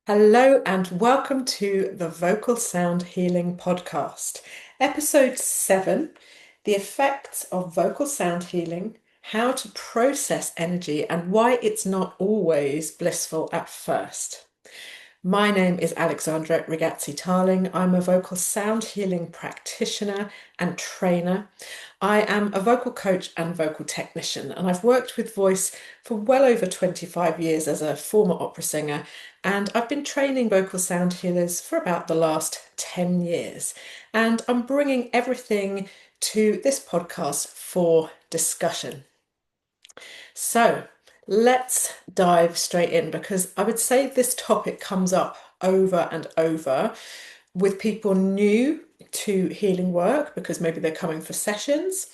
Hello and welcome to the Vocal Sound Healing Podcast, Episode 7, The Effects of Vocal Sound Healing, How to Process Energy and Why It's Not Always Blissful at First. My name is Alexandra Rigazzi-Tarling. I'm a vocal sound healing practitioner and trainer. I am a vocal coach and vocal technician, and I've worked with voice for well over 25 years as a former opera singer, and I've been training vocal sound healers for about the last 10 years. And I'm bringing everything to this podcast for discussion. So let's dive straight in because I would say this topic comes up over and over with people new to healing work because maybe they're coming for sessions,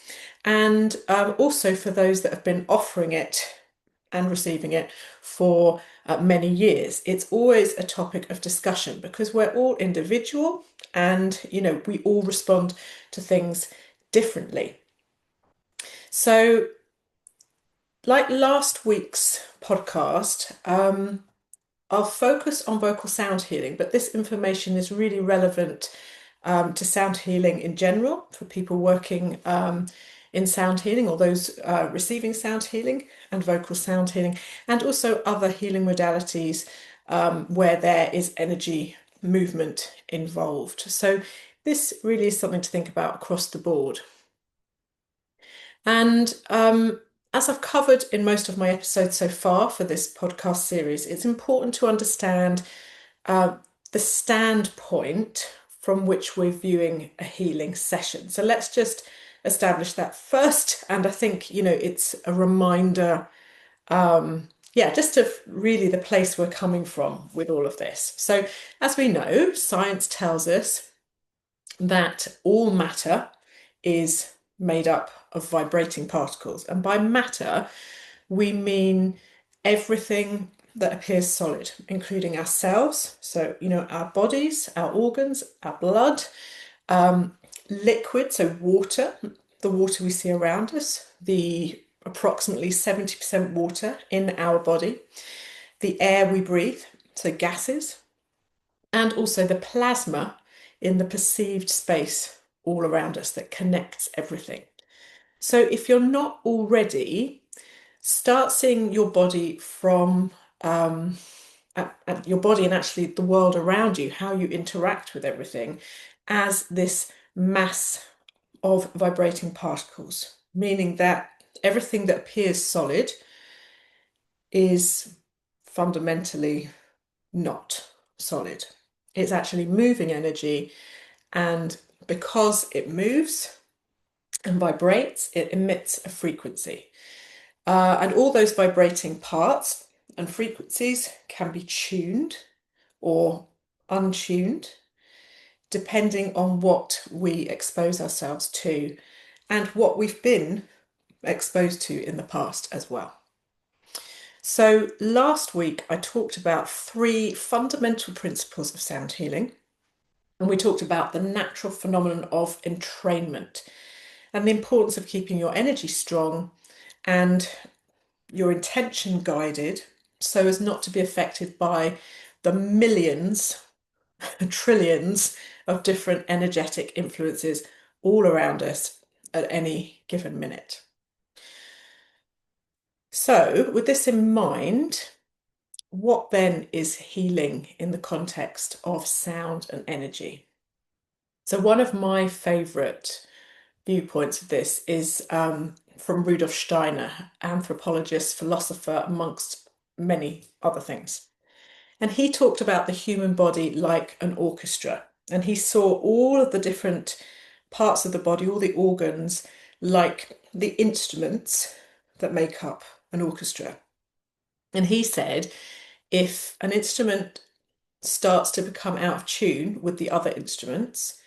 and also for those that have been offering it and receiving it for many years. It's always a topic of discussion because we're all individual and we all respond to things differently. So like last week's podcast, I'll focus on vocal sound healing, but this information is really relevant to sound healing in general for people working in sound healing or those receiving sound healing and vocal sound healing, and also other healing modalities where there is energy movement involved. So this really is something to think about across the board. And as I've covered in most of my episodes so far for this podcast series, it's important to understand uh, the standpoint from which we're viewing a healing session. So let's just establish that first. And I think, it's a reminder, just of really the place we're coming from with all of this. So as we know, science tells us that all matter is made up of vibrating particles. And by matter, we mean everything that appears solid, including ourselves. So, our bodies, our organs, our blood, liquid, so water, the water we see around us, the approximately 70% water in our body, the air we breathe, so gases, and also the plasma in the perceived space all around us that connects everything. So if you're not already, start seeing your body from at your body and actually the world around you, how you interact with everything, as this mass of vibrating particles, meaning that everything that appears solid is fundamentally not solid. It's actually moving energy, and because it moves and vibrates, it emits a frequency. And all those vibrating parts and frequencies can be tuned or untuned, depending on what we expose ourselves to and what we've been exposed to in the past as well. So last week I talked about 3 fundamental principles of sound healing, and we talked about the natural phenomenon of entrainment and the importance of keeping your energy strong and your intention guided so as not to be affected by the millions, trillions of different energetic influences all around us at any given minute. So, with this in mind, what then is healing in the context of sound and energy? So, one of my favourite viewpoints of this is from Rudolf Steiner, anthropologist, philosopher, amongst many other things. And he talked about the human body like an orchestra. And he saw all of the different parts of the body, all the organs, like the instruments that make up an orchestra. And he said, if an instrument starts to become out of tune with the other instruments,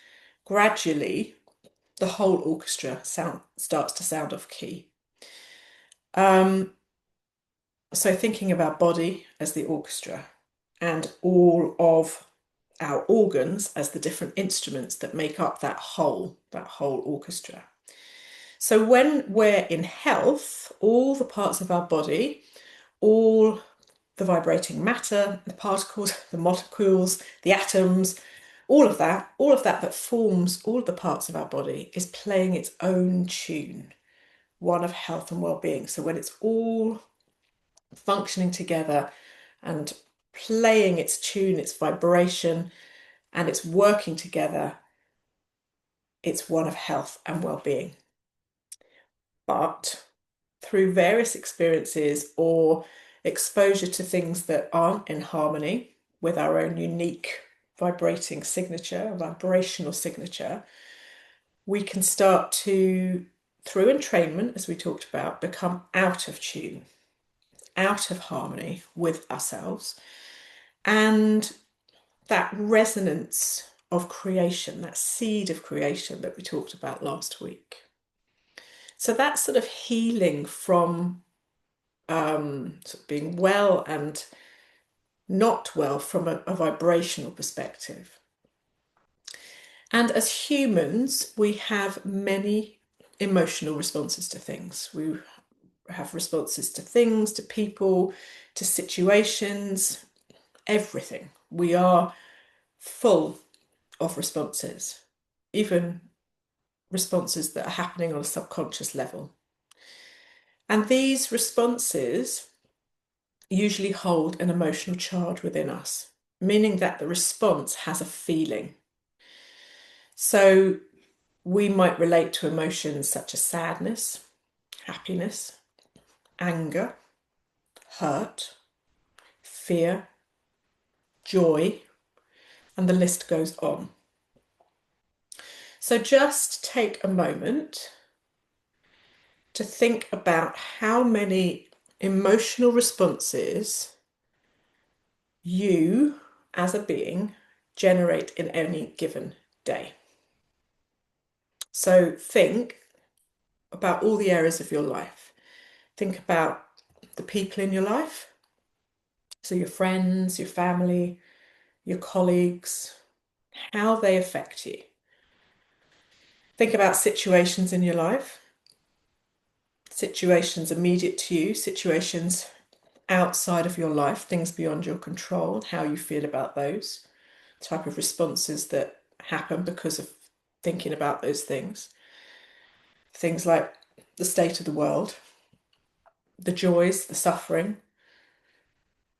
gradually the whole orchestra starts to sound off key. So thinking about body as the orchestra and all of our organs as the different instruments that make up that whole orchestra. So when we're in health, all the parts of our body all the vibrating matter, the particles, the molecules, the atoms, all of that that forms all of the parts of our body is playing its own tune, one of health and well-being. So when it's all functioning together and playing its tune, its vibration, and it's working together, it's one of health and well-being. But through various experiences or exposure to things that aren't in harmony with our own unique vibrating signature, vibrational signature, we can start to, through entrainment, as we talked about, become out of tune, out of harmony with ourselves. And that resonance of creation, that seed of creation that we talked about last week. So that's sort of healing from sort of being well and not well from a vibrational perspective. And as humans, we have many emotional responses to things. We have responses to things, to people, to situations, everything. We are full of responses, even responses that are happening on a subconscious level. And these responses usually hold an emotional charge within us, meaning that the response has a feeling. So we might relate to emotions such as sadness, happiness, anger, hurt, fear, joy, and the list goes on. So just take a moment to think about how many emotional responses you, as a being, generate in any given day. So think about all the areas of your life. Think about the people in your life. So your friends, your family, your colleagues, how they affect you. Think about situations in your life, situations immediate to you, situations outside of your life, things beyond your control, how you feel about those, type of responses that happen because of thinking about those things. Things like the state of the world, the joys, the suffering,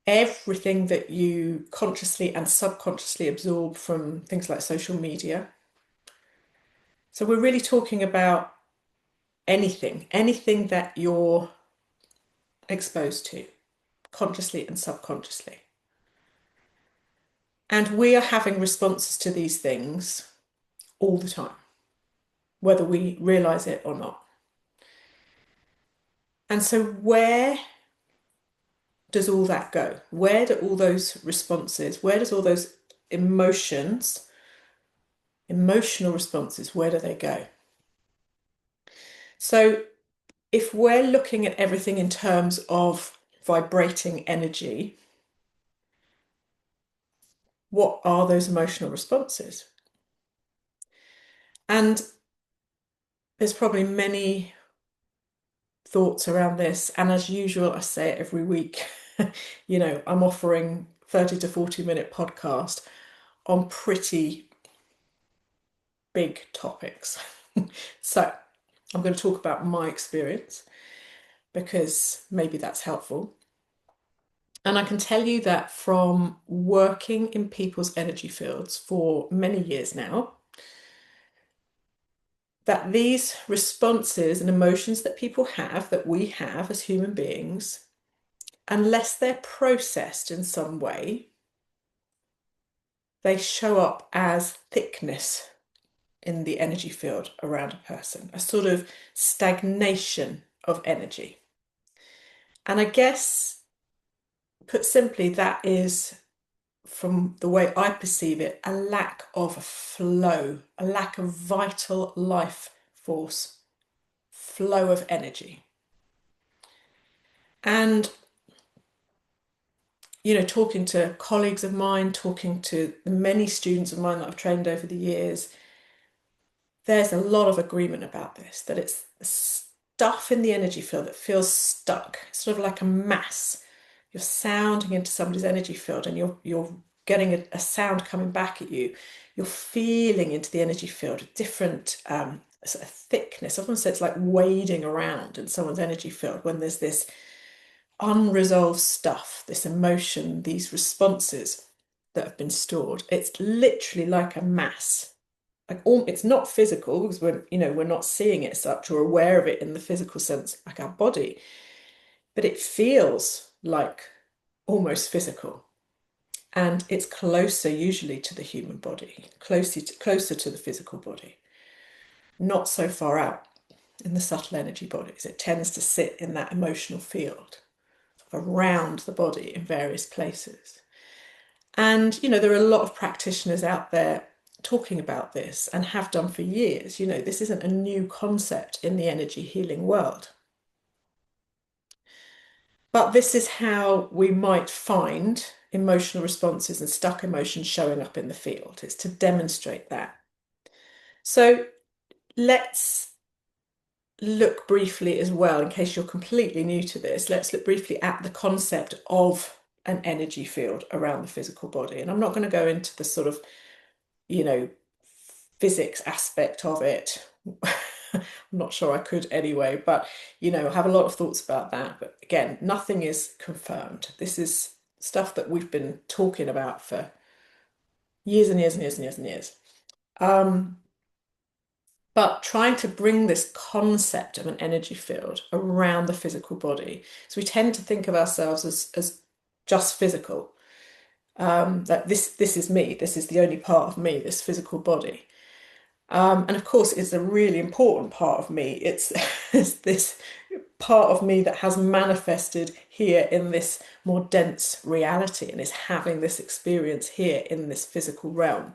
everything that you consciously and subconsciously absorb from things like social media. So we're really talking about anything that you're exposed to, consciously and subconsciously. And we are having responses to these things all the time, whether we realize it or not. And so where does all that go? Where do all those responses, where does all those emotions, emotional responses, where do they go? So if we're looking at everything in terms of vibrating energy, what are those emotional responses? And there's probably many thoughts around this. And as usual, I say it every week, I'm offering 30 to 40-minute podcast on pretty big topics. So I'm going to talk about my experience because maybe that's helpful. And I can tell you that from working in people's energy fields for many years now, that these responses and emotions that people have, that we have as human beings, unless they're processed in some way, they show up as thickness in the energy field around a person, a sort of stagnation of energy. And I guess, put simply, that is, from the way I perceive it, a lack of flow, a lack of vital life force, flow of energy. And, talking to colleagues of mine, talking to the many students of mine that I've trained over the years, there's a lot of agreement about this, that it's stuff in the energy field that feels stuck, sort of like a mass You're sounding into somebody's energy field, and you're getting a sound coming back at you. You're feeling into the energy field, a different sort of thickness. I often say it's like wading around in someone's energy field when there's this unresolved stuff, this emotion, these responses that have been stored. It's literally like a mass. Like it's not physical because we're not seeing it as such or aware of it in the physical sense, like our body, but it feels like almost physical. And it's closer usually to the human body, closer to the physical body, not so far out in the subtle energy bodies. It tends to sit in that emotional field around the body in various places. And, there are a lot of practitioners out there talking about this and have done for years. This isn't a new concept in the energy healing world. But this is how we might find emotional responses and stuck emotions showing up in the field. It's to demonstrate that. So let's look briefly as well, in case you're completely new to this, let's look briefly at the concept of an energy field around the physical body. And I'm not going to go into the sort of, physics aspect of it. I'm not sure I could anyway, but I have a lot of thoughts about that. But again, nothing is confirmed. This is stuff that we've been talking about for years and years and years and years and years. But trying to bring this concept of an energy field around the physical body. So we tend to think of ourselves as just physical. That this is me, this is the only part of me, this physical body. And of course, it's a really important part of me. It's this part of me that has manifested here in this more dense reality and is having this experience here in this physical realm.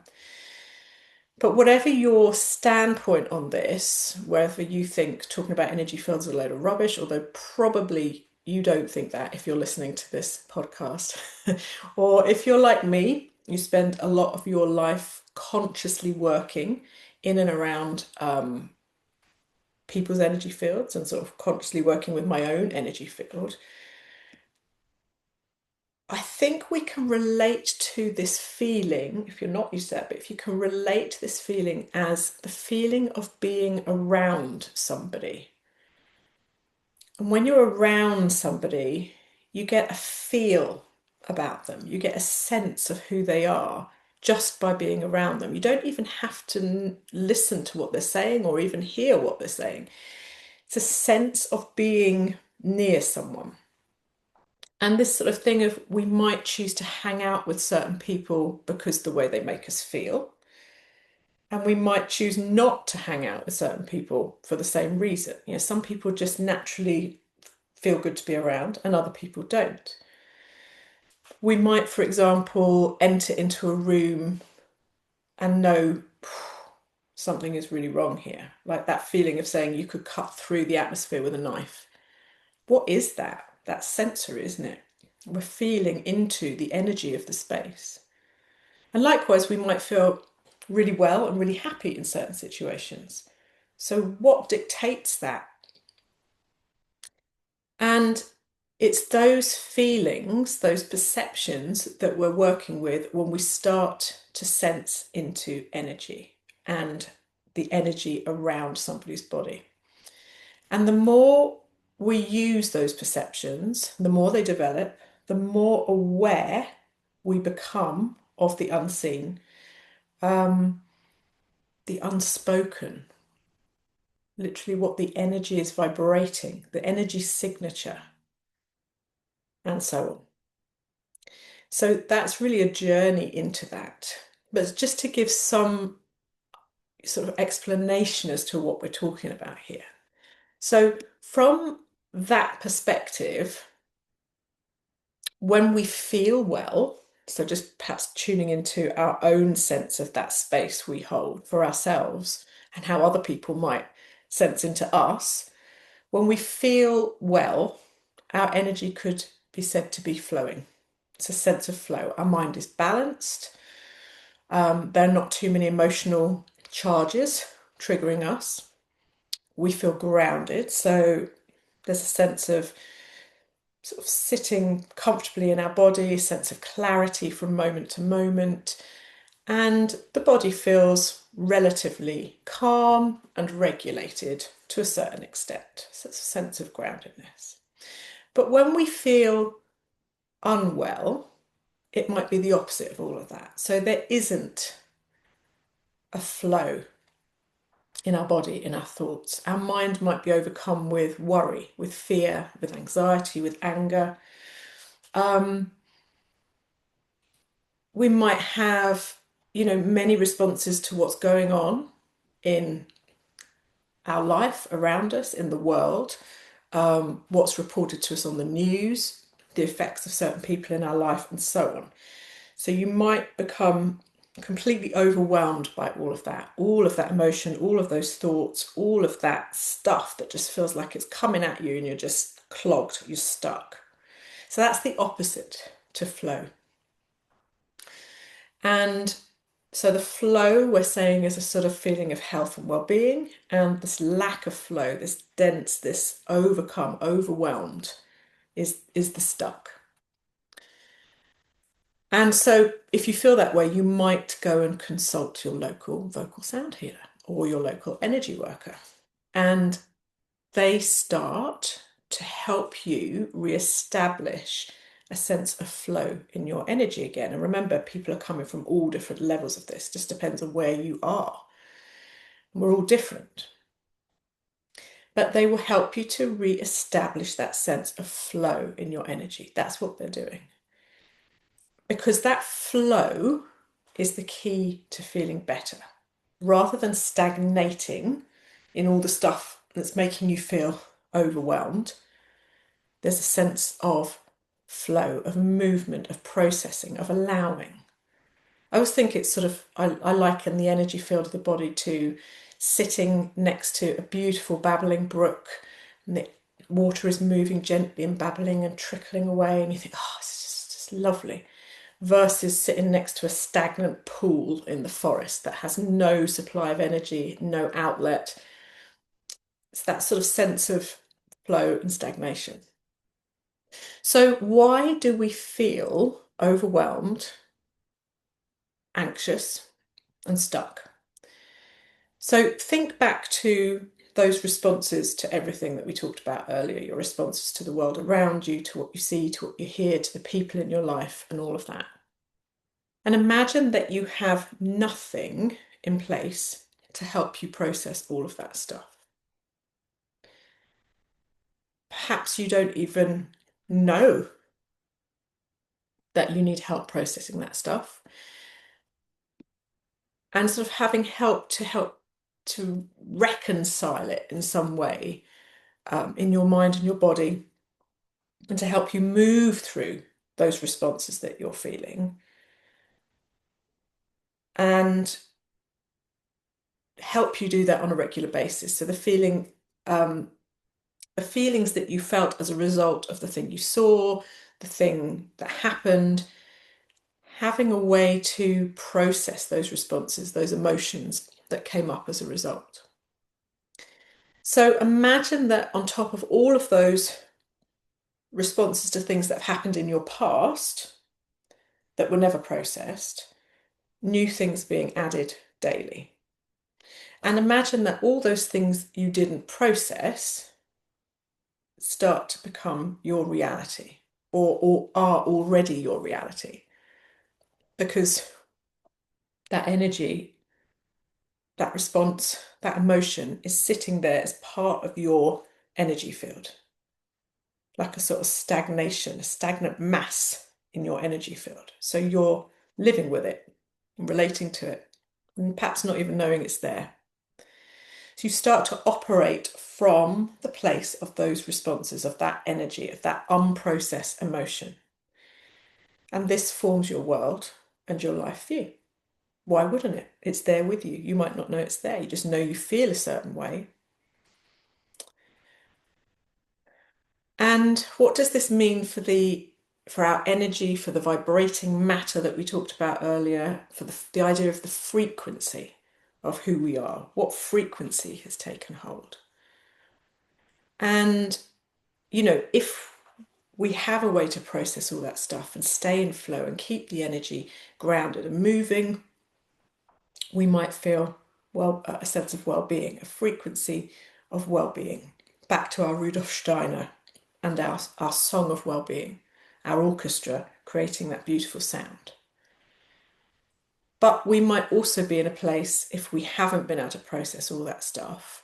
But whatever your standpoint on this, whether you think talking about energy fields is a load of rubbish, although probably you don't think that if you're listening to this podcast, or if you're like me, you spend a lot of your life consciously working in and around people's energy fields and sort of consciously working with my own energy field, I think we can relate to this feeling, if you're not used to that, but if you can relate to this feeling as the feeling of being around somebody. And when you're around somebody, you get a feel about them, you get a sense of who they are just by being around them. You don't even have to listen to what they're saying or even hear what they're saying. It's a sense of being near someone. And this sort of thing of we might choose to hang out with certain people because the way they make us feel. And we might choose not to hang out with certain people for the same reason. Some people just naturally feel good to be around and other people don't. We might, for example, enter into a room and know something is really wrong here. Like that feeling of saying you could cut through the atmosphere with a knife. What is that? That's sensory, isn't it? We're feeling into the energy of the space. And likewise, we might feel really well and really happy in certain situations. So what dictates that? And it's those feelings, those perceptions that we're working with when we start to sense into energy and the energy around somebody's body. And the more we use those perceptions, the more they develop, the more aware we become of the unseen, the unspoken, literally what the energy is vibrating, the energy signature, and so on. So that's really a journey into that. But just to give some sort of explanation as to what we're talking about here. So from that perspective, when we feel well, so just perhaps tuning into our own sense of that space we hold for ourselves and how other people might sense into us, when we feel well, our energy could be said to be flowing. It's a sense of flow. Our mind is balanced. There are not too many emotional charges triggering us. We feel grounded. So there's a sense of sort of sitting comfortably in our body, a sense of clarity from moment to moment, and the body feels relatively calm and regulated to a certain extent. So it's a sense of groundedness. But when we feel unwell, it might be the opposite of all of that. So there isn't a flow in our body, in our thoughts. Our mind might be overcome with worry, with fear, with anxiety, with anger. We might have, many responses to what's going on in our life around us, in the world, what's reported to us on the news, the effects of certain people in our life, and so on. So you might become completely overwhelmed by all of that emotion, all of those thoughts, all of that stuff that just feels like it's coming at you and you're just clogged, you're stuck. So that's the opposite to flow. And so the flow we're saying is a sort of feeling of health and well-being, and this lack of flow, this dense, this overcome, overwhelmed is the stuck. And so if you feel that way, you might go and consult your local vocal sound healer or your local energy worker. And they start to help you reestablish a sense of flow in your energy again. And remember, people are coming from all different levels of this, just depends on where you are. We're all different. But they will help you to reestablish that sense of flow in your energy. That's what they're doing. Because that flow is the key to feeling better. Rather than stagnating in all the stuff that's making you feel overwhelmed, there's a sense of flow, of movement, of processing, of allowing. I always think it's sort of, I liken the energy field of the body to sitting next to a beautiful babbling brook, and the water is moving gently and babbling and trickling away, and you think, oh, it's just lovely. Versus sitting next to a stagnant pool in the forest that has no supply of energy, no outlet. It's that sort of sense of flow and stagnation. So, why do we feel overwhelmed, anxious, and stuck? So, think back to those responses to everything that we talked about earlier, your responses to the world around you, to what you see, to what you hear, to the people in your life, and all of that. And imagine that you have nothing in place to help you process all of that stuff. Perhaps you don't even know that you need help processing that stuff. And sort of having help to reconcile it in some way, in your mind and your body, and to help you move through those responses that you're feeling. And help you do that on a regular basis. So the feelings that you felt as a result of the thing you saw, the thing that happened, having a way to process those responses, those emotions that came up as a result. So imagine that on top of all of those responses to things that have happened in your past that were never processed, new things being added daily. And imagine that all those things you didn't process start to become your reality, or are already your reality, because that energy, that response, that emotion is sitting there as part of your energy field, like a sort of stagnation, a stagnant mass in your energy field. So you're living with it, relating to it, and perhaps not even knowing it's there. So you start to operate from the place of those responses, of that energy, of that unprocessed emotion. And this forms your world and your life view. Why wouldn't it? It's there with you. You might not know it's there. You just know you feel a certain way. And what does this mean for our energy, for the vibrating matter that we talked about earlier, for the idea of the frequency of who we are? What frequency has taken hold? And, if we have a way to process all that stuff and stay in flow and keep the energy grounded and moving, we might feel a sense of well-being, a frequency of well-being. Back to our Rudolf Steiner and our song of well-being, our orchestra creating that beautiful sound. But we might also be in a place, if we haven't been able to process all that stuff,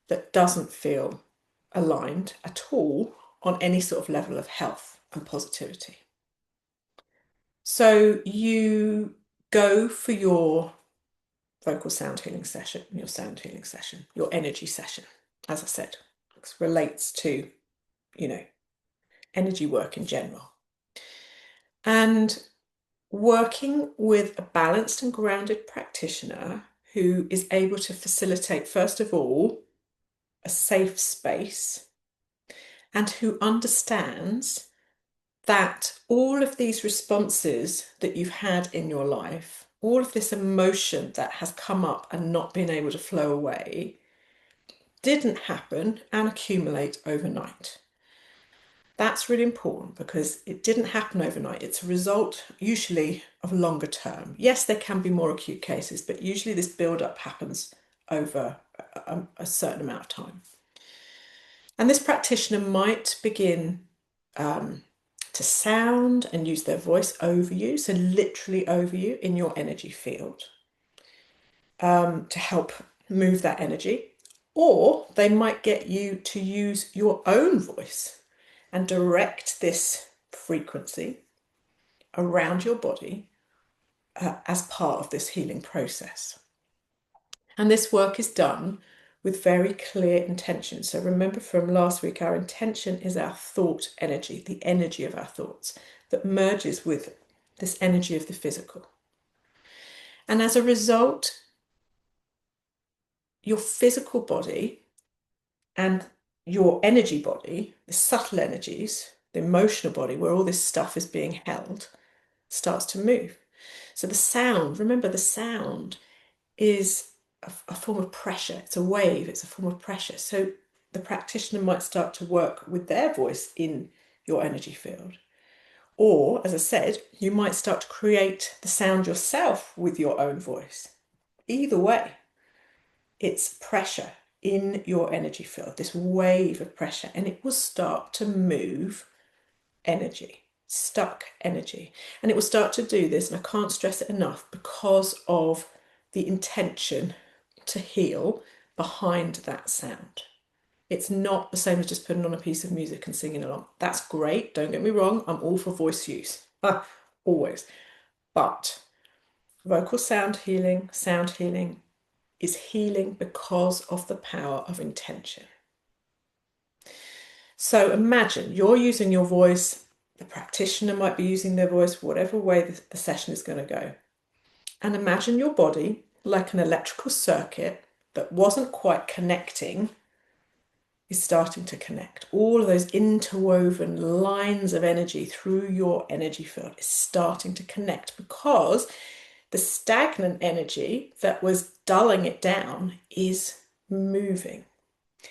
that doesn't feel aligned at all on any sort of level of health and positivity. So you go for your vocal sound healing session, your energy session, as I said, relates to, energy work in general. And working with a balanced and grounded practitioner who is able to facilitate, first of all, a safe space, and who understands that all of these responses that you've had in your life, all of this emotion that has come up and not been able to flow away, didn't happen and accumulate overnight. That's really important because it didn't happen overnight. It's a result usually of longer term. Yes, there can be more acute cases, but usually this build-up happens over a certain amount of time. And this practitioner might begin to sound and use their voice over you, so literally over you in your energy field, to help move that energy. Or they might get you to use your own voice and direct this frequency around your body as part of this healing process. And this work is done with very clear intention. So remember from last week, our intention is our thought energy, the energy of our thoughts that merges with this energy of the physical. And as a result, your physical body and your energy body, the subtle energies, the emotional body, where all this stuff is being held, starts to move. So the sound, remember the sound is a form of pressure. It's a wave, it's a form of pressure. So the practitioner might start to work with their voice in your energy field. Or, as I said, you might start to create the sound yourself with your own voice. Either way, it's pressure in your energy field, this wave of pressure, and it will start to move energy, stuck energy. And it will start to do this, and I can't stress it enough, because of the intention to heal behind that sound. It's not the same as just putting on a piece of music and singing along. That's great, don't get me wrong, I'm all for voice use, always. But vocal sound healing is healing because of the power of intention. So imagine you're using your voice, the practitioner might be using their voice, whatever way the session is going to go. And imagine your body like an electrical circuit that wasn't quite connecting is starting to connect. All of those interwoven lines of energy through your energy field is starting to connect because the stagnant energy that was dulling it down is moving.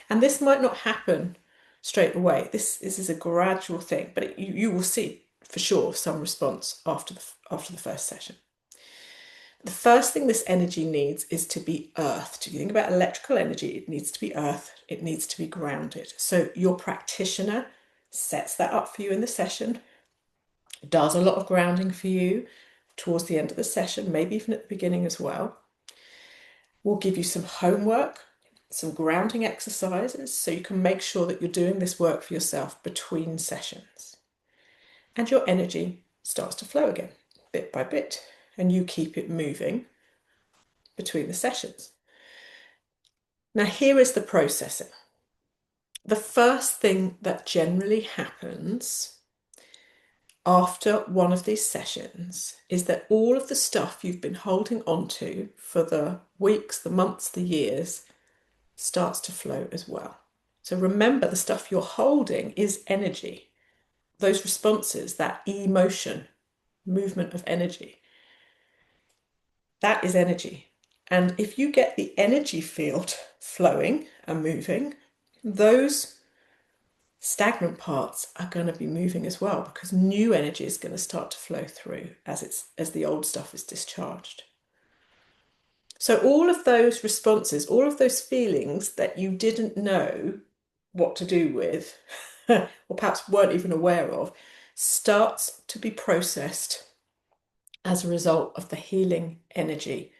And this might not happen straight away. This is a gradual thing, but you will see for sure some response after the first session. The first thing this energy needs is to be earthed. If you think about electrical energy, it needs to be earthed, it needs to be grounded. So your practitioner sets that up for you in the session, does a lot of grounding for you towards the end of the session, maybe even at the beginning as well. We'll give you some homework, some grounding exercises, so you can make sure that you're doing this work for yourself between sessions. And your energy starts to flow again, bit by bit, and you keep it moving between the sessions. Now, here is the processing. The first thing that generally happens after one of these sessions is that all of the stuff you've been holding onto for the weeks, the months, the years starts to flow as well. So remember, the stuff you're holding is energy. Those responses, that emotion, movement of energy, that is energy. And if you get the energy field flowing and moving, those stagnant parts are going to be moving as well because new energy is going to start to flow through as the old stuff is discharged. So all of those responses, all of those feelings that you didn't know what to do with, or perhaps weren't even aware of, starts to be processed as a result of the healing energy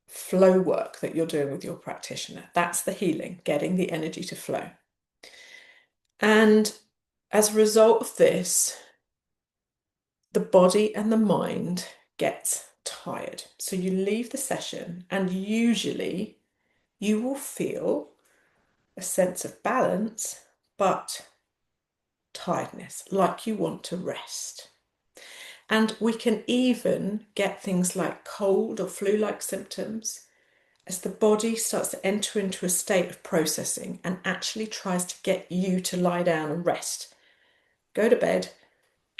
flow work that you're doing with your practitioner. That's the healing, getting the energy to flow. And as a result of this, the body and the mind get tired. So you leave the session, and usually you will feel a sense of balance, but tiredness, like you want to rest. And we can even get things like cold or flu-like symptoms as the body starts to enter into a state of processing and actually tries to get you to lie down and rest. Go to bed,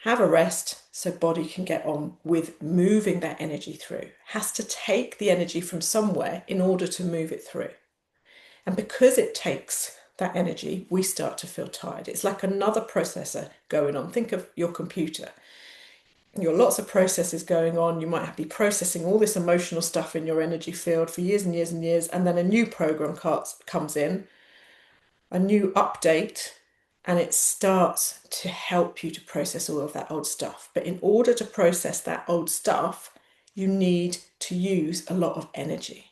have a rest so body can get on with moving that energy through. Has to take the energy from somewhere in order to move it through. And because it takes that energy, we start to feel tired. It's like another processor going on. Think of your computer. You've got lots of processes going on. You might be processing all this emotional stuff in your energy field for years and years and years, and then a new program comes in, a new update, and it starts to help you to process all of that old stuff. But in order to process that old stuff, you need to use a lot of energy.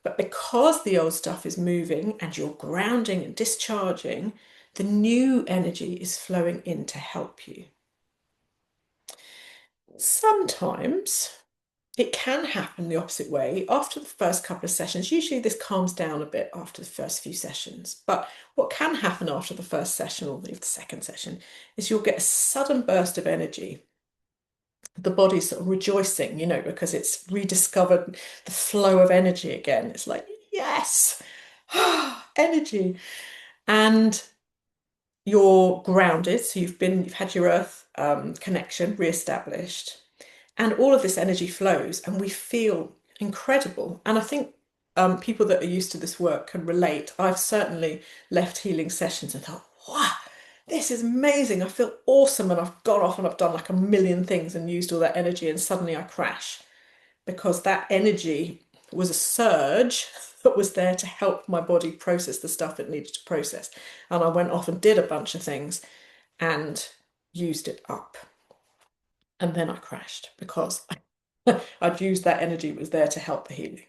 But because the old stuff is moving and you're grounding and discharging, the new energy is flowing in to help you. Sometimes it can happen the opposite way. After the first couple of sessions, usually this calms down a bit after the first few sessions. But what can happen after the first session or the second session is you'll get a sudden burst of energy. The body's sort of rejoicing, because it's rediscovered the flow of energy again. It's like, yes, energy. And you're grounded, so you've had your earth connection reestablished, and all of this energy flows, and we feel incredible. And I think people that are used to this work can relate. I've certainly left healing sessions and thought, wow, this is amazing. I feel awesome, and I've gone off and I've done like a million things and used all that energy, and suddenly I crash because that energy was a surge that was there to help my body process the stuff it needed to process. And I went off and did a bunch of things and used it up. And then I crashed because I'd used that energy, it was there to help the healing.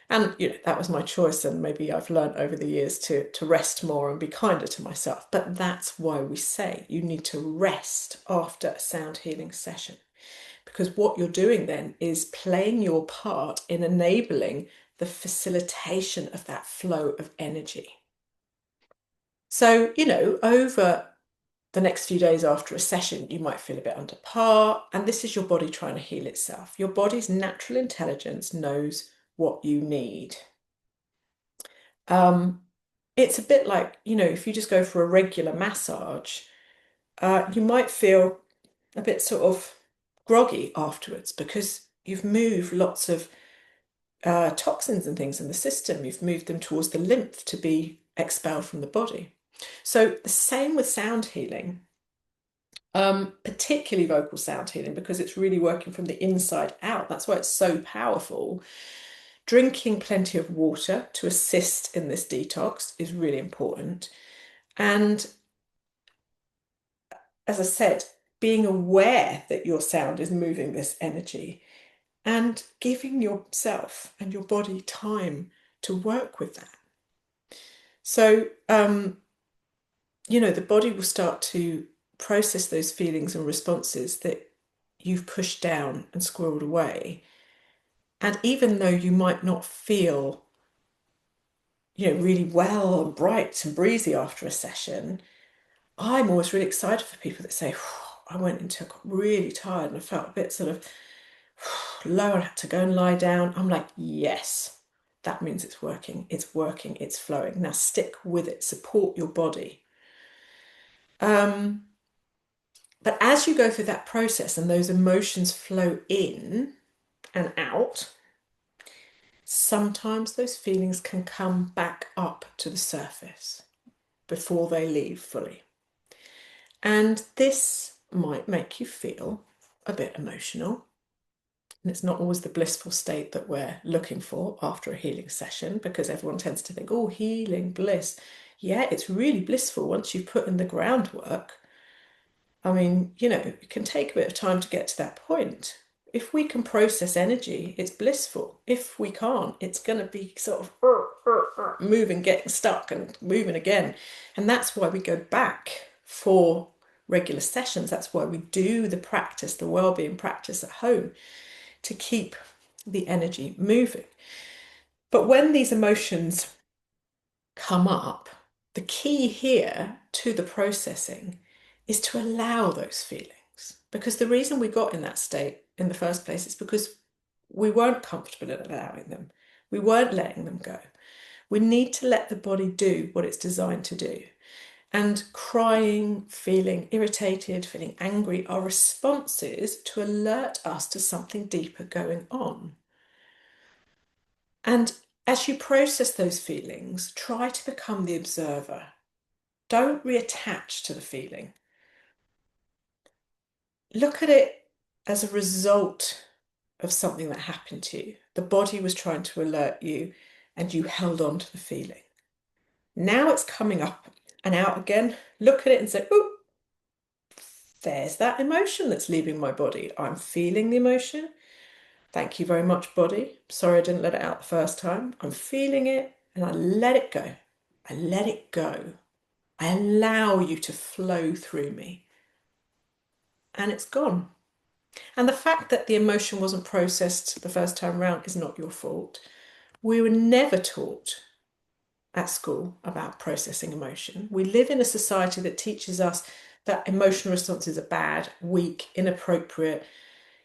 And that was my choice, and maybe I've learned over the years to rest more and be kinder to myself. But that's why we say you need to rest after a sound healing session. Because what you're doing then is playing your part in enabling the facilitation of that flow of energy. So, over the next few days after a session, you might feel a bit under par, and this is your body trying to heal itself. Your body's natural intelligence knows what you need. It's a bit like, if you just go for a regular massage, you might feel a bit sort of groggy afterwards because you've moved lots of toxins and things in the system. You've moved them towards the lymph to be expelled from the body. So the same with sound healing, particularly vocal sound healing, because it's really working from the inside out. That's why it's so powerful. Drinking plenty of water to assist in this detox is really important. And as I said, being aware that your sound is moving this energy and giving yourself and your body time to work with that. So, the body will start to process those feelings and responses that you've pushed down and squirreled away. And even though you might not feel, really well and bright and breezy after a session, I'm always really excited for people that say, I went into, got really tired and I felt a bit sort of low and had to go and lie down. I'm like, yes, that means it's working, it's flowing. Now stick with it, support your body. But as you go through that process and those emotions flow in and out, sometimes those feelings can come back up to the surface before they leave fully. And this might make you feel a bit emotional. And it's not always the blissful state that we're looking for after a healing session, because everyone tends to think, oh, healing, bliss. Yeah, it's really blissful once you've put in the groundwork. I mean, it can take a bit of time to get to that point. If we can process energy, it's blissful. If we can't, it's going to be sort of moving, getting stuck and moving again. And that's why we go back for regular sessions. That's why we do the practice, the well-being practice at home, to keep the energy moving. But when these emotions come up, the key here to the processing is to allow those feelings. Because the reason we got in that state in the first place is because we weren't comfortable in allowing them. We weren't letting them go. We need to let the body do what it's designed to do. And crying, feeling irritated, feeling angry are responses to alert us to something deeper going on. And as you process those feelings, try to become the observer. Don't reattach to the feeling. Look at it as a result of something that happened to you. The body was trying to alert you and you held on to the feeling. Now it's coming up and out again. Look at it and say, oh, there's that emotion that's leaving my body. I'm feeling the emotion. Thank you very much, body. Sorry I didn't let it out the first time. I'm feeling it and I let it go. I let it go. I allow you to flow through me. And it's gone. And the fact that the emotion wasn't processed the first time round is not your fault. We were never taught at school about processing emotion. We live in a society that teaches us that emotional responses are bad, weak, inappropriate,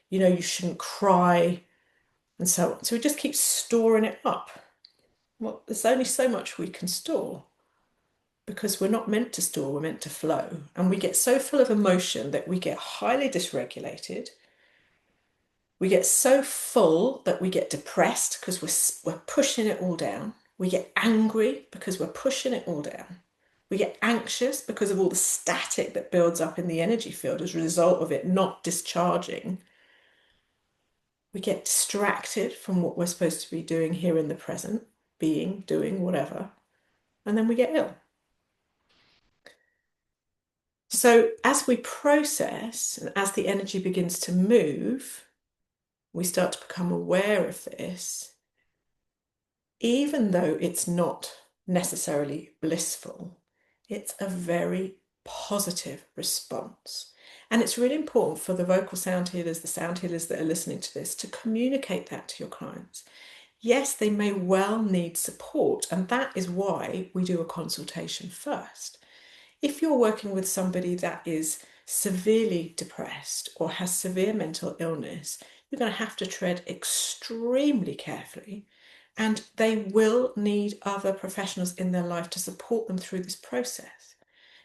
you shouldn't cry, and so on. So we just keep storing it up. Well, there's only so much we can store because we're not meant to store, we're meant to flow. And we get so full of emotion that we get highly dysregulated. We get so full that we get depressed because we're pushing it all down. We get angry because we're pushing it all down. We get anxious because of all the static that builds up in the energy field as a result of it not discharging. We get distracted from what we're supposed to be doing here in the present, being, doing, whatever, and then we get ill. So as we process and as the energy begins to move, we start to become aware of this, even though it's not necessarily blissful, it's a very positive response. And it's really important for the vocal sound healers, the sound healers that are listening to this, to communicate that to your clients. Yes, they may well need support, and that is why we do a consultation first. If you're working with somebody that is severely depressed or has severe mental illness, you're going to have to tread extremely carefully, and they will need other professionals in their life to support them through this process.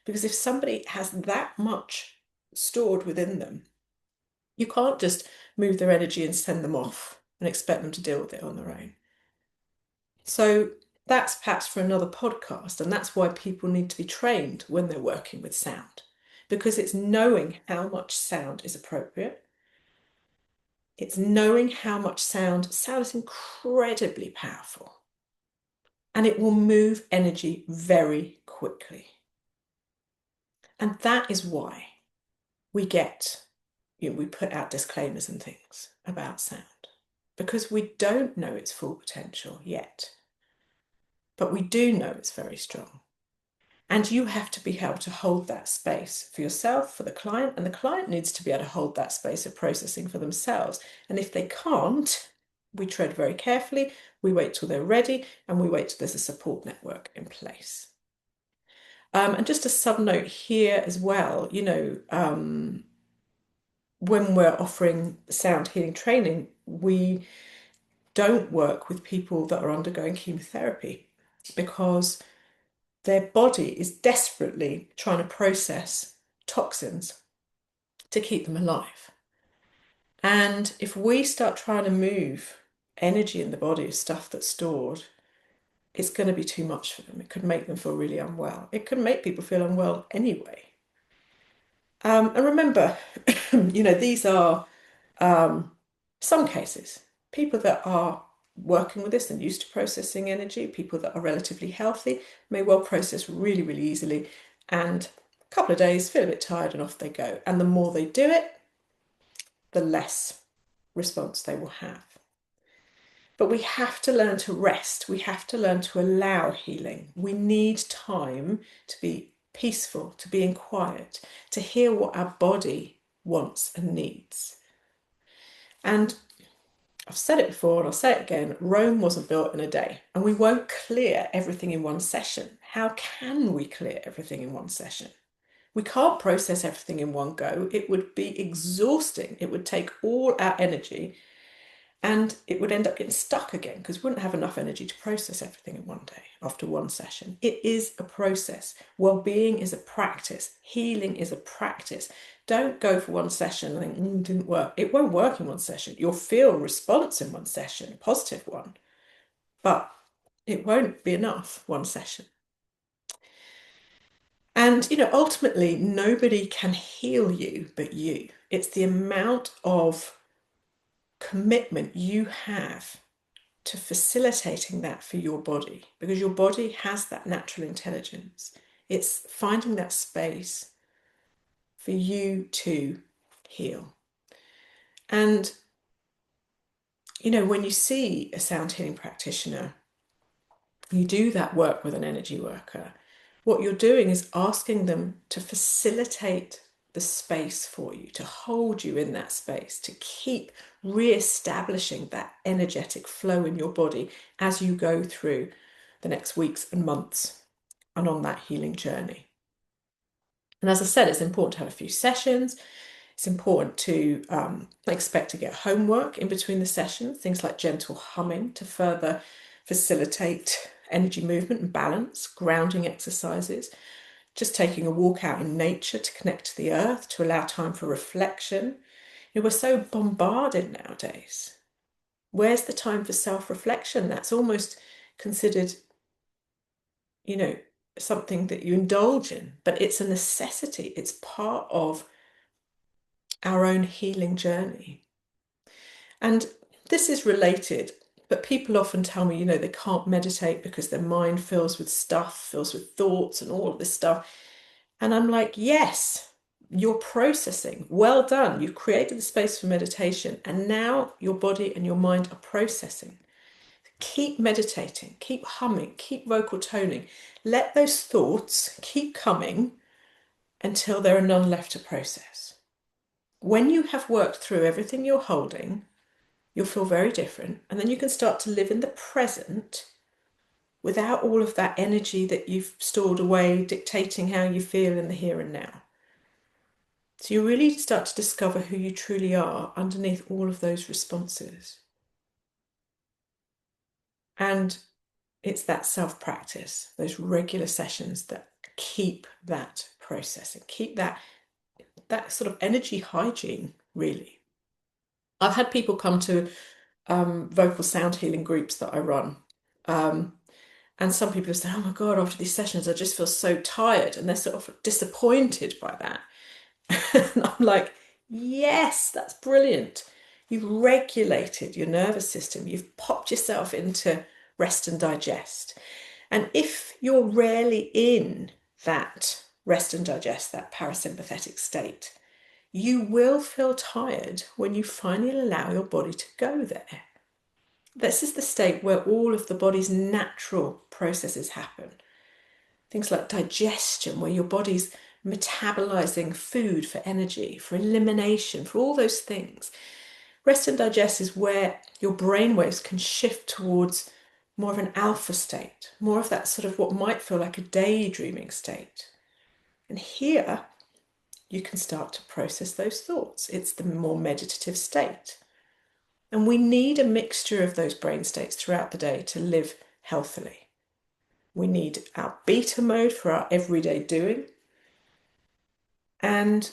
Because if somebody has that much stored within them, you can't just move their energy and send them off and expect them to deal with it on their own. So that's perhaps for another podcast, and that's why people need to be trained when they're working with sound, because it's knowing how much sound is appropriate. It's knowing how much sound is incredibly powerful, and it will move energy very quickly. And that is why we put out disclaimers and things about sound, because we don't know its full potential yet, but we do know it's very strong. And you have to be able to hold that space for yourself, for the client, and the client needs to be able to hold that space of processing for themselves. And if they can't, we tread very carefully, we wait till they're ready, and we wait till there's a support network in place. And just a sub note here as well, when we're offering sound healing training, we don't work with people that are undergoing chemotherapy because their body is desperately trying to process toxins to keep them alive. And if we start trying to move energy in the body of stuff that's stored, it's going to be too much for them. It could make them feel really unwell. It could make people feel unwell anyway. And remember, these are some cases. People that are working with this and used to processing energy, people that are relatively healthy, may well process really, really easily. And a couple of days, feel a bit tired, and off they go. And the more they do it, the less response they will have. But we have to learn to rest. We have to learn to allow healing. We need time to be peaceful, to be in quiet, to hear what our body wants and needs. And I've said it before and I'll say it again, Rome wasn't built in a day, and we won't clear everything in one session. How can we clear everything in one session? We can't process everything in one go. It would be exhausting. It would take all our energy, and it would end up getting stuck again because we wouldn't have enough energy to process everything in one day after one session. It is a process. Well-being is a practice. Healing is a practice. Don't go for one session and think, it didn't work. It won't work in one session. You'll feel a response in one session, a positive one, but it won't be enough one session. And, ultimately, nobody can heal you but you. It's the amount of commitment you have to facilitating that for your body, because your body has that natural intelligence. It's finding that space for you to heal. And, when you see a sound healing practitioner, you do that work with an energy worker, what you're doing is asking them to facilitate the space for you, to hold you in that space, to keep re-establishing that energetic flow in your body as you go through the next weeks and months and on that healing journey. And as I said, it's important to have a few sessions. It's important to expect to get homework in between the sessions, things like gentle humming to further facilitate energy movement and balance, grounding exercises, just taking a walk out in nature to connect to the earth, to allow time for reflection. We're so bombarded nowadays. Where's the time for self-reflection? That's almost considered, something that you indulge in, but it's a necessity. It's part of our own healing journey. And this is related, but people often tell me, they can't meditate because their mind fills with thoughts and all of this stuff. And I'm like, yes, you're processing. Well done. You've created the space for meditation, and now your body and your mind are processing. Keep meditating, keep humming, keep vocal toning. Let those thoughts keep coming until there are none left to process. When you have worked through everything you're holding, you'll feel very different. And then you can start to live in the present without all of that energy that you've stored away dictating how you feel in the here and now. So you really start to discover who you truly are underneath all of those responses. And it's that self-practice, those regular sessions that keep that process and keep that sort of energy hygiene, really. I've had people come to vocal sound healing groups that I run. And some people have said, oh my God, after these sessions, I just feel so tired. And they're sort of disappointed by that. And I'm like, yes, that's brilliant. You've regulated your nervous system. You've popped yourself into rest and digest. And if you're rarely in that rest and digest, that parasympathetic state, you will feel tired when you finally allow your body to go there. This is the state where all of the body's natural processes happen. Things like digestion, where your body's metabolizing food for energy, for elimination, for all those things. Rest and digest is where your brainwaves can shift towards more of an alpha state, more of that sort of what might feel like a daydreaming state. And here you can start to process those thoughts. It's the more meditative state. And we need a mixture of those brain states throughout the day to live healthily. We need our beta mode for our everyday doing. And,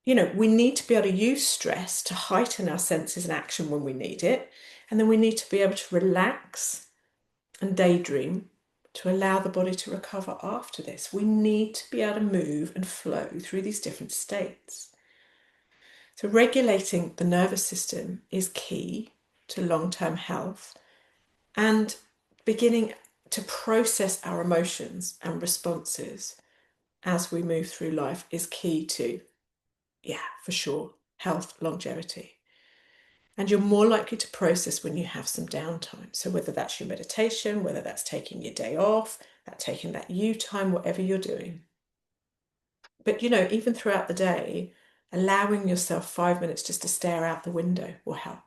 we need to be able to use stress to heighten our senses and action when we need it. And then we need to be able to relax and daydream to allow the body to recover after this. We need to be able to move and flow through these different states. So regulating the nervous system is key to long-term health, and beginning to process our emotions and responses as we move through life is key to, yeah, for sure, health, longevity. And you're more likely to process when you have some downtime. So whether that's your meditation, whether that's taking your day off, that's taking that you time, whatever you're doing. But even throughout the day, allowing yourself 5 minutes just to stare out the window will help.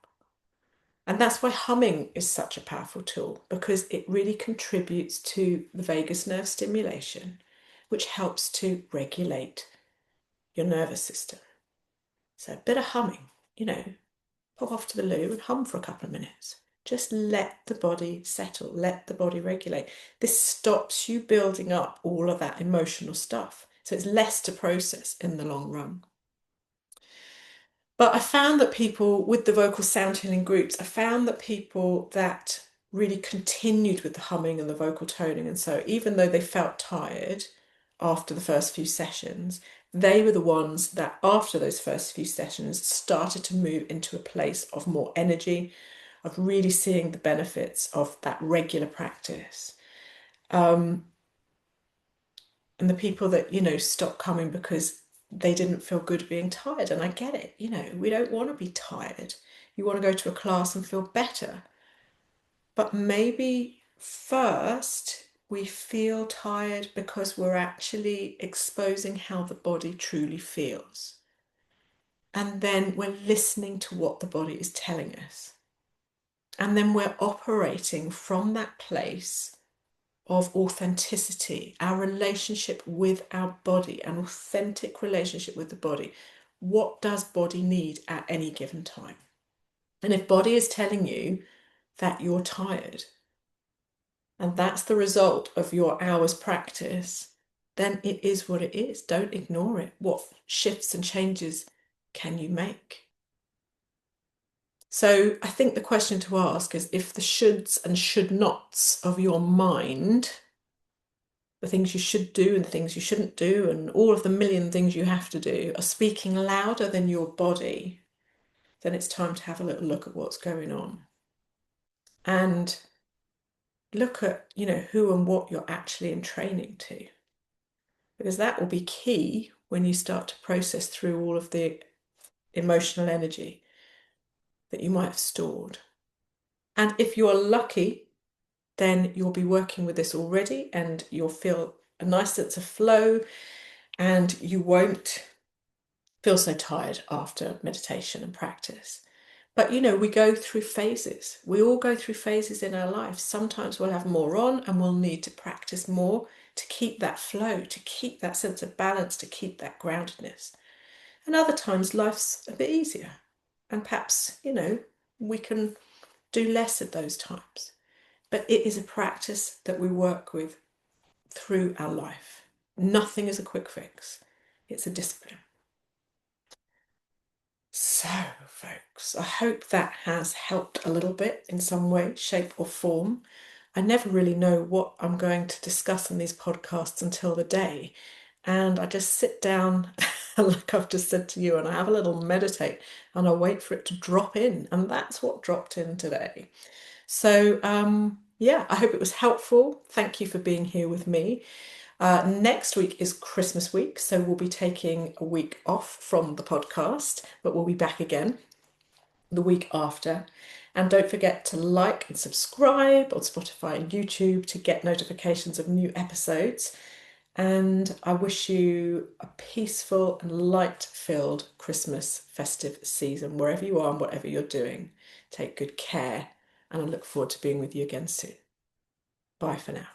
And that's why humming is such a powerful tool, because it really contributes to the vagus nerve stimulation, which helps to regulate your nervous system. So a bit of humming, pop off to the loo and hum for a couple of minutes. Just let the body settle, let the body regulate. This stops you building up all of that emotional stuff. So it's less to process in the long run. But I found that people with the vocal sound healing groups, I found that people that really continued with the humming and the vocal toning, and so even though they felt tired after the first few sessions, they were the ones that after those first few sessions started to move into a place of more energy, of really seeing the benefits of that regular practice. And the people that, stopped coming because they didn't feel good being tired. And I get it, we don't want to be tired. You want to go to a class and feel better. But maybe first we feel tired because we're actually exposing how the body truly feels. And then we're listening to what the body is telling us. And then we're operating from that place of authenticity, our relationship with our body, an authentic relationship with the body. What does body need at any given time? And if body is telling you that you're tired, and that's the result of your hour's practice, then it is what it is. Don't ignore it. What shifts and changes can you make? So I think the question to ask is, if the shoulds and should nots of your mind, the things you should do and the things you shouldn't do, and all of the million things you have to do, are speaking louder than your body, then it's time to have a little look at what's going on. And look at, who and what you're actually in training to. Because that will be key when you start to process through all of the emotional energy that you might have stored. And if you're lucky, then you'll be working with this already and you'll feel a nice sense of flow, and you won't feel so tired after meditation and practice. But we go through phases. We all go through phases in our life. Sometimes we'll have more on and we'll need to practice more to keep that flow, to keep that sense of balance, to keep that groundedness. And other times life's a bit easier. And perhaps, we can do less at those times. But it is a practice that we work with through our life. Nothing is a quick fix. It's a discipline. So, folks, I hope that has helped a little bit in some way, shape, or form. I never really know what I'm going to discuss in these podcasts until the day. And I just sit down, like I've just said to you, and I have a little meditate and I wait for it to drop in. And that's what dropped in today. So, yeah, I hope it was helpful. Thank you for being here with me. Next week is Christmas week, so we'll be taking a week off from the podcast, but we'll be back again the week after. And don't forget to like and subscribe on Spotify and YouTube to get notifications of new episodes. And I wish you a peaceful and light-filled Christmas festive season, wherever you are and whatever you're doing. Take good care, and I look forward to being with you again soon. Bye for now.